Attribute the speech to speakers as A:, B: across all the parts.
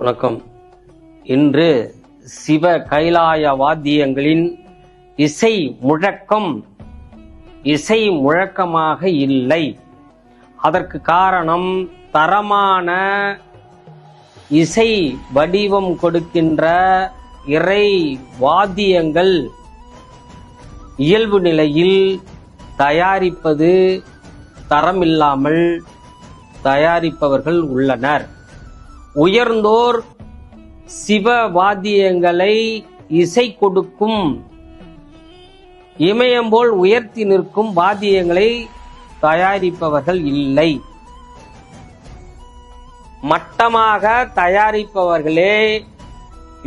A: வணக்கம். இன்று சிவ கைலாய வாத்தியங்களின் இசை முழக்கம் இசை முழக்கமாக இல்லை. அதற்கு காரணம் தரமான இசை வடிவம் கொடுக்கின்ற இறை வாத்தியங்கள் இயல்பு நிலையில் தயாரிப்பது தரமில்லாமல் தயாரிப்பவர்கள் உள்ளனர். உயர்ந்தோர் சிவ வாத்தியங்களை இசை கொடுக்கும் இமயம்போல் உயர்த்தி நிற்கும் வாத்தியங்களை தயாரிப்பவர்கள் இல்லை. மட்டமாக தயாரிப்பவர்களே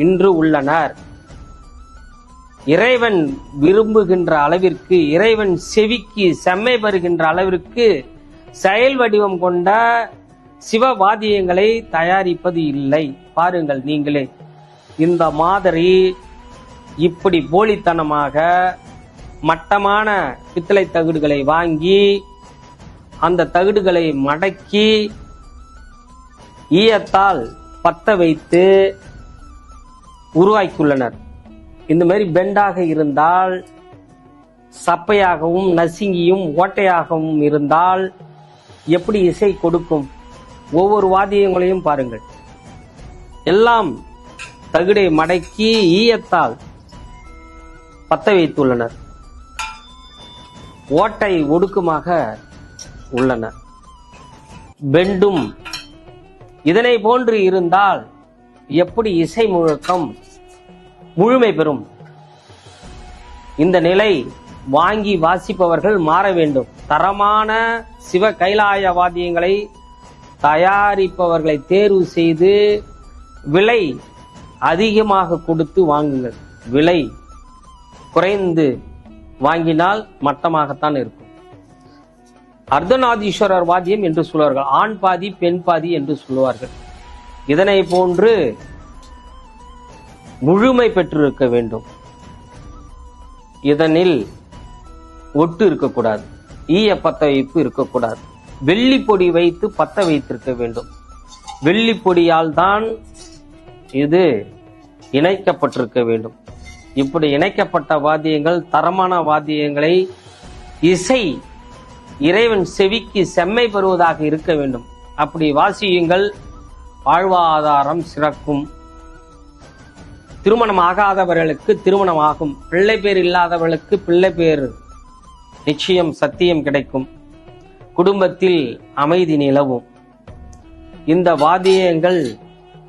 A: இன்று உள்ளனர். இறைவன் விரும்புகின்ற அளவிற்கு, இறைவன் செவிக்கு செம்மை பெறுகின்ற அளவிற்கு செயல் வடிவம் கொண்ட சிவவாதியங்களை தயாரிப்பது இல்லை. பாருங்கள் நீங்களே, இந்த மாதிரி இப்படி போலித்தனமாக மட்டமான பித்தளை தகடுகளை வாங்கி அந்த தகடுகளை மடக்கி ஈயத்தால் பத்த வைத்து உருவாக்கியுள்ளனர். இந்த மாதிரி பெண்டாக இருந்தால், சப்பையாகவும் நசுங்கியும் ஓட்டையாகவும் இருந்தால் எப்படி இசை கொடுக்கும்? ஒவ்வொரு வாத்தியங்களையும் பாருங்கள், எல்லாம் தகுடை மடக்கி ஈயத்தால் பத்த வைத்துள்ளனர். ஓட்டை ஒடுக்குமாக உள்ளன, பெண்டும். இதனை போன்று இருந்தால் எப்படி இசை முழக்கம் முழுமை பெறும்? இந்த நிலை வாங்கி வாசிப்பவர்கள் மாற வேண்டும். தரமான சிவ கைலாய வாத்தியங்களை தயாரிப்பவர்களை தேர்வு செய்து விலை அதிகமாக கொடுத்து வாங்குங்கள். விலை குறைந்து வாங்கினால் மட்டமாகத்தான் இருக்கும். அர்த்தநாதீஸ்வரர் வாத்தியம் என்று சொல்வார்கள், ஆண் பாதி பெண் பாதி என்று சொல்வார்கள். இதனை போன்று முழுமை பெற்றிருக்க வேண்டும். இதனில் ஒட்டு இருக்கக்கூடாது, ஈய பத்த வைப்பு இருக்கக்கூடாது, வெள்ளி பொடி வைத்து பத்த வைத்திருக்க வேண்டும். வெள்ளி பொடியால் தான் இது இணைக்கப்பட்டிருக்க வேண்டும். இப்படி இணைக்கப்பட்ட வாத்தியங்கள் தரமான வாத்தியங்களை இசை இறைவன் செவிக்கு செம்மை பெறுவதாக இருக்க வேண்டும். அப்படி வாசியுங்கள், வாழ்வாதாரம் சிறக்கும். திருமணம் ஆகாதவர்களுக்கு திருமணம் ஆகும். பிள்ளை பேர் இல்லாதவர்களுக்கு பிள்ளை பேர் நிச்சயம் சத்தியம் கிடைக்கும். குடும்பத்தில் அமைதி நிலவும். இந்த வாத்தியங்கள்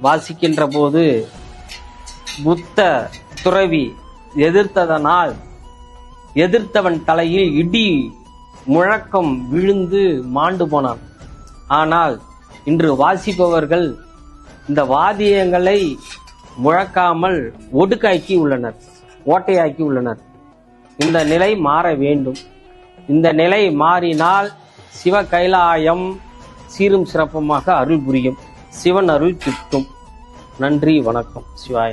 A: வாசிக்கின்ற போது புத்த துறவி எதிர்த்ததனால் எதிர்த்தவன் தலையில் இடி முழக்கம் விழுந்து மாண்டு போனான். ஆனால் இன்று வாசிப்பவர்கள் இந்த வாத்தியங்களை முழக்காமல் ஒடுக்காக்கி உள்ளனர், ஓட்டையாக்கி உள்ளனர். இந்த நிலை மாற வேண்டும். இந்த நிலை மாறினால் சிவ கைலாயம் சீரும் சிறப்புமாக அருள் புரியும். சிவன் அருள் கிட்டும். நன்றி, வணக்கம். சிவாய.